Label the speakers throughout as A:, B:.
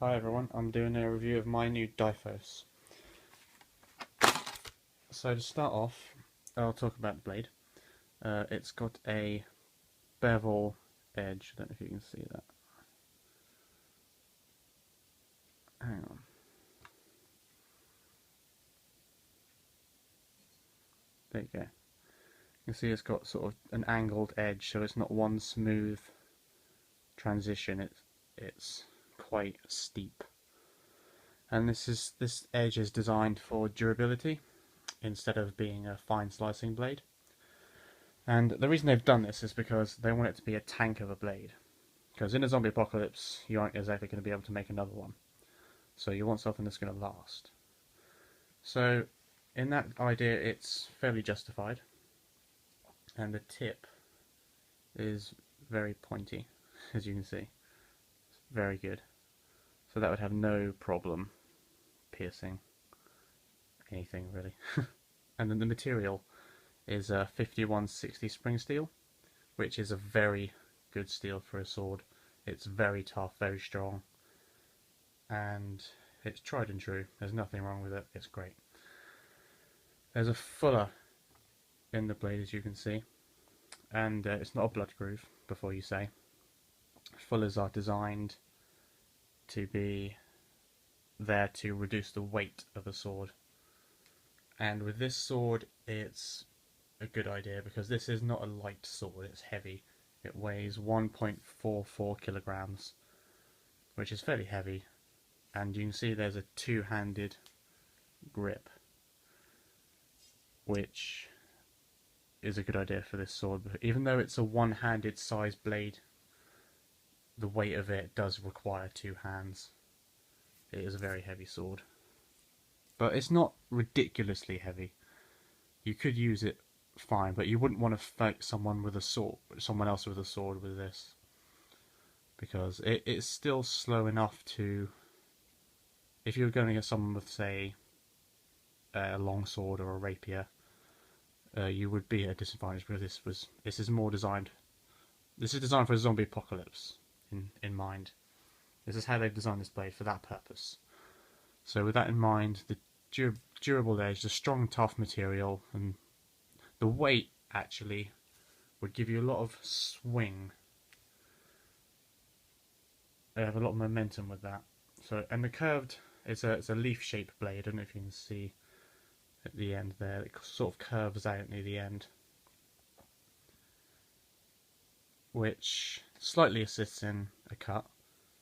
A: Hi everyone, I'm doing a review of my new Diphos. So to start off, I'll talk about the blade. It's got a bevel edge, I don't know if you can see that. Hang on. There you go. You can see it's got sort of an angled edge, so it's not one smooth transition, it's quite steep. And this edge is designed for durability instead of being a fine slicing blade. And the reason they've done this is because they want it to be a tank of a blade. Because in a zombie apocalypse, you aren't exactly going to be able to make another one. So you want something that's going to last. So in that idea, it's fairly justified. And the tip is very pointy, as you can see. It's very good. So that would have no problem piercing anything, really. And then the material is a 5160 spring steel, which is a very good steel for a sword. It's very tough, very strong, and it's tried and true. There's nothing wrong with it. It's great. There's a fuller in the blade, as you can see, and it's not a blood groove, before you say. Fullers are designed to be there to reduce the weight of a sword, and with this sword it's a good idea because this is not a light sword, it's heavy. It weighs 1.44 kilograms, which is fairly heavy, and you can see there's a two-handed grip, which is a good idea for this sword. But even though it's a one-handed size blade, the weight of it does require two hands. It is a very heavy sword, but it's not ridiculously heavy. You could use it fine, but you wouldn't want to fight someone else with a sword with this, because it's still slow enough to, if you're going to get someone with, say, a long sword or a rapier, you would be at a disadvantage, because this is designed for a zombie apocalypse in mind. This is how they've designed this blade, for that purpose. So with that in mind, the durable edge, the strong, tough material, and the weight actually would give you a lot of swing. They have a lot of momentum with that. So, and the curved, it's a leaf-shaped blade. I don't know if you can see at the end there. It sort of curves out near the end, which slightly assists in a cut,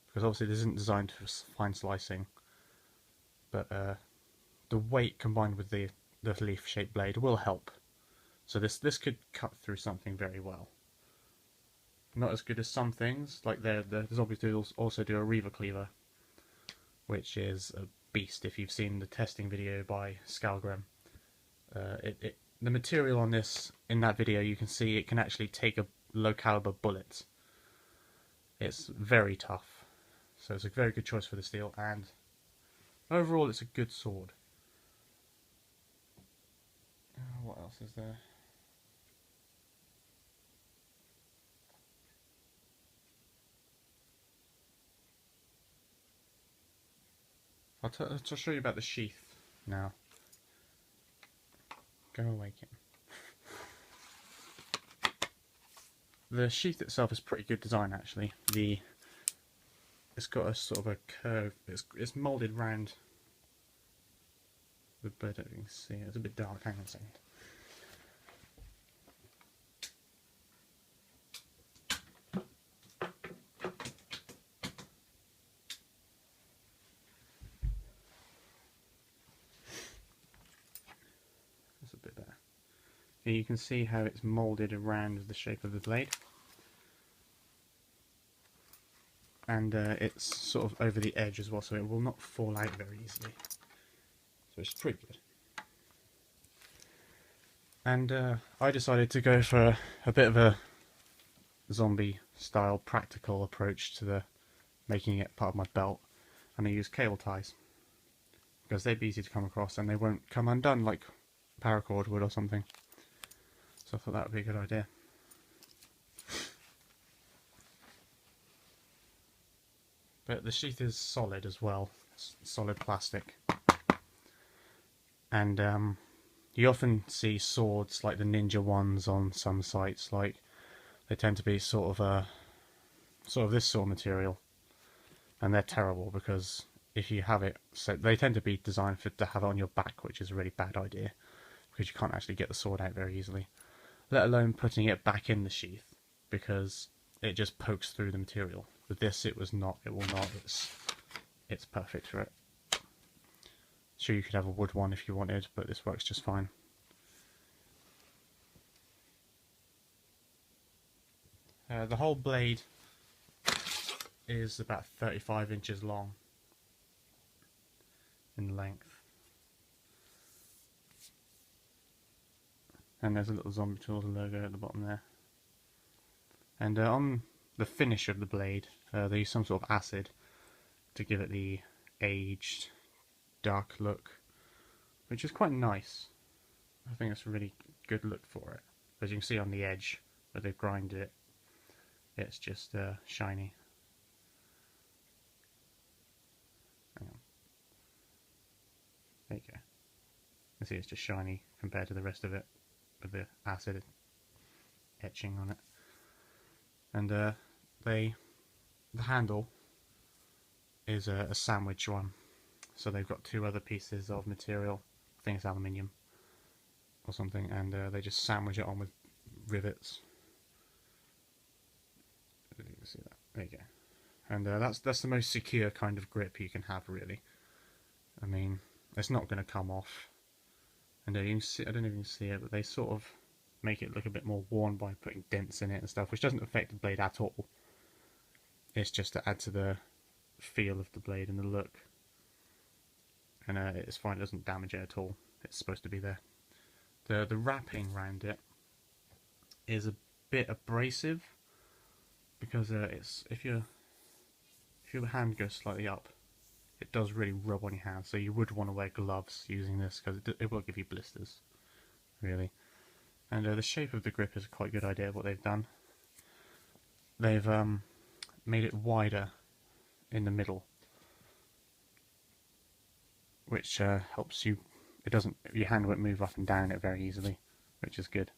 A: because obviously this isn't designed for fine slicing. But the weight combined with the leaf-shaped blade will help. So this could cut through something very well. Not as good as some things, like the zombies also do a Reaver Cleaver, which is a beast. If you've seen the testing video by Skalgrim, the material on this, in that video, you can see it can actually take a low caliber bullet. It's very tough, so it's a very good choice for the steel, and overall it's a good sword. What else is there? I'll show you about the sheath now. Go away, Kim. The sheath itself is pretty good design, actually. It's got a sort of a curve. It's moulded round the blade. I don't know if you can see it. It's a bit dark. Hang on a second. That's a bit better. Here you can see how it's moulded around the shape of the blade. And it's sort of over the edge as well, so it will not fall out very easily. So it's pretty good. And I decided to go for a bit of a zombie style practical approach to making it part of my belt, and I use cable ties, because they'd be easy to come across and they won't come undone like paracord would or something. So I thought that would be a good idea. But the sheath is solid as well, solid plastic. And you often see swords like the ninja ones on some sites, like they tend to be sort of this sort of material, and they're terrible because if you have it, so they tend to be designed to have it on your back, which is a really bad idea because you can't actually get the sword out very easily, let alone putting it back in the sheath, because it just pokes through the material. With this, it will not. It's perfect for it. Sure, you could have a wood one if you wanted, but this works just fine. The whole blade is about 35 inches long in length. And there's a little Zombie Tools logo at the bottom there. And on the finish of the blade, they use some sort of acid to give it the aged, dark look, which is quite nice. I think it's a really good look for it. As you can see on the edge where they've grinded it, it's just shiny. Hang on. There you go. You see it's just shiny compared to the rest of it with the acid etching on it. And the handle is a sandwich one, so they've got two other pieces of material, I think it's aluminium or something, and they just sandwich it on with rivets. You can see that. There you go. And that's the most secure kind of grip you can have, really. I mean, it's not going to come off. And you can see, I don't know if you can see it, but they sort of make it look a bit more worn by putting dents in it and stuff, which doesn't affect the blade at all. It's just to add to the feel of the blade and the look. And it's fine, it doesn't damage it at all. It's supposed to be there. The wrapping around it is a bit abrasive, because it's if your hand goes slightly up, it does really rub on your hand. So you would want to wear gloves using this, because it will give you blisters, really. And the shape of the grip is a quite good idea of what they've done. They've made it wider in the middle, which helps you. Your hand won't move up and down it very easily, which is good.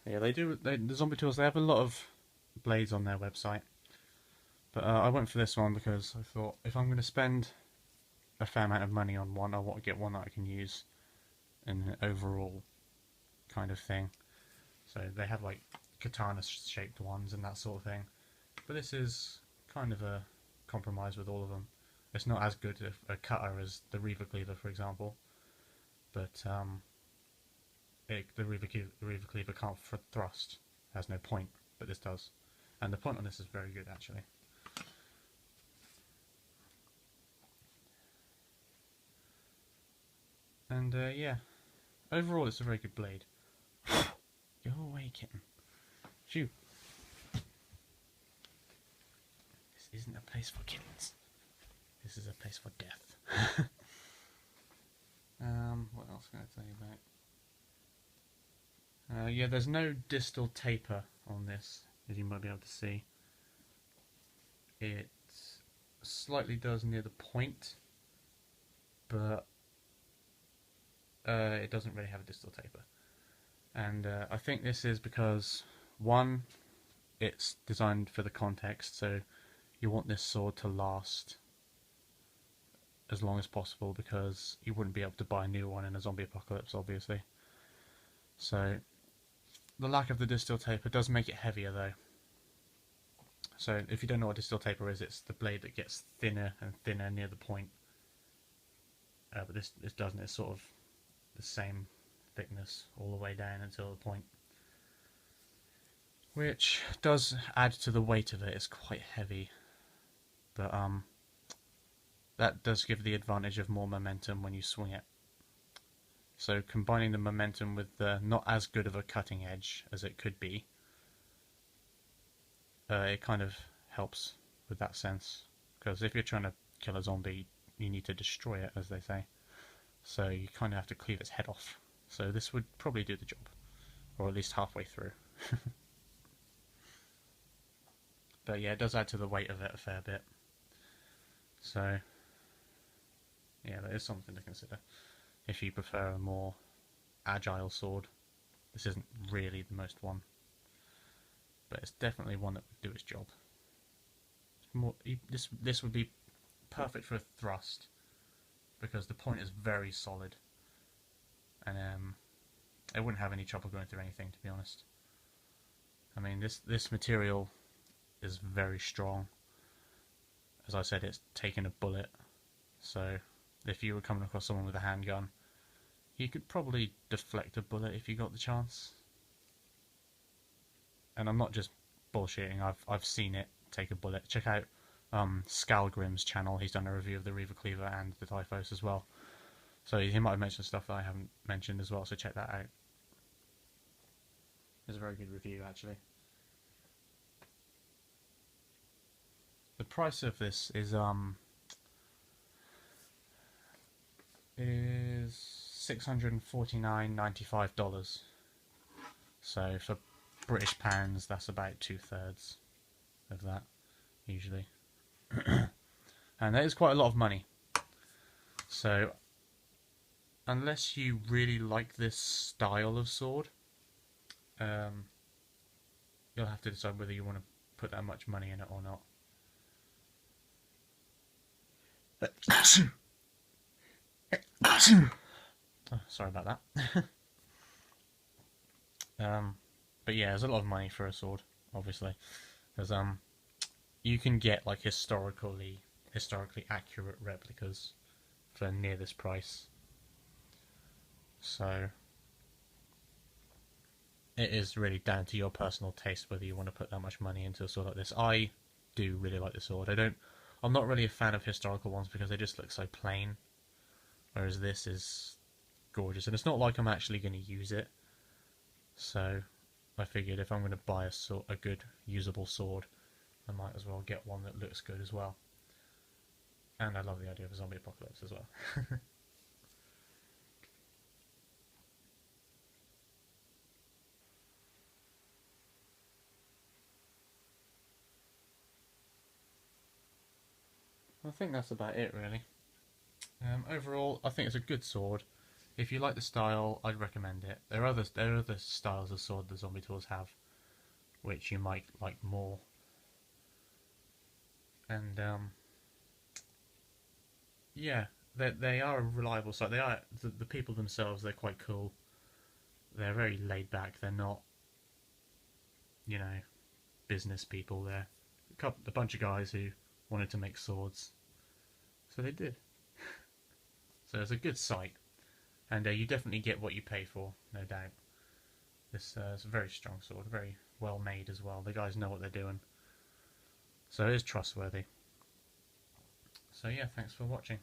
A: Yeah, the Zombie Tools, they have a lot of blades on their website, but I went for this one because I thought if I'm going to spend a fair amount of money on one, I want to get one that I can use in an overall kind of thing. So they have like katana shaped ones and that sort of thing, but this is kind of a compromise with all of them. It's not as good a cutter as the Reaver Cleaver, for example, but the Reaver Cleaver can't thrust, it has no point, but this does. And the point on this is very good, actually. And yeah, overall it's a very good blade. Go away, kitten. Shoo. This isn't a place for kittens. This is a place for death. What else can I tell you about? Yeah, there's no distal taper on this, as you might be able to see. It slightly does near the point, but it doesn't really have a distal taper. And I think this is because, one, it's designed for the context, so you want this sword to last as long as possible, because you wouldn't be able to buy a new one in a zombie apocalypse, obviously. So the lack of the distal taper does make it heavier, though. So if you don't know what distal taper is, it's the blade that gets thinner and thinner near the point. But this doesn't. It's sort of the same thickness all the way down until the point, which does add to the weight of it. It's quite heavy, but that does give the advantage of more momentum when you swing it. So combining the momentum with the not as good of a cutting edge as it could be, it kind of helps with that sense. Because if you're trying to kill a zombie you need to destroy it, as they say. So you kind of have to cleave its head off. So this would probably do the job, or at least halfway through. But yeah, it does add to the weight of it a fair bit. So yeah, that is something to consider. If you prefer a more agile sword, this isn't really the most one, but it's definitely one that would do its job. This would be perfect for a thrust because the point is very solid, and it wouldn't have any trouble going through anything, to be honest. I mean, this material is very strong. As I said, it's taken a bullet, so if you were coming across someone with a handgun, you could probably deflect a bullet if you got the chance. And I'm not just bullshitting, I've seen it take a bullet. Check out Scalgrim's channel, he's done a review of the Reaver Cleaver and the Diphos as well. So he might have mentioned stuff that I haven't mentioned as well, so check that out. It's a very good review, actually. The price of this is $649.95. So for British pounds, that's about 2/3 of that, usually. And that is quite a lot of money. So unless you really like this style of sword, you'll have to decide whether you want to put that much money in it or not. Oh, sorry about that. But yeah, there's a lot of money for a sword, obviously, because you can get like historically accurate replicas for near this price. So it is really down to your personal taste whether you want to put that much money into a sword like this. I do really like the sword. I'm not really a fan of historical ones because they just look so plain, whereas this is gorgeous, and it's not like I'm actually going to use it. So I figured if I'm going to buy a good usable sword, I might as well get one that looks good as well. And I love the idea of a zombie apocalypse as well. I think that's about it, really. Overall, I think it's a good sword. If you like the style, I'd recommend it. There are other styles of sword the zombie tools have, which you might like more. And yeah, they are a reliable site. They are the people themselves. They're quite cool. They're very laid back. They're not, you know, business people. They're a bunch of guys who wanted to make swords, so they did. So it's a good site, and you definitely get what you pay for, no doubt. This is a very strong sword, very well made as well. The guys know what they're doing, so it is trustworthy. So yeah, thanks for watching.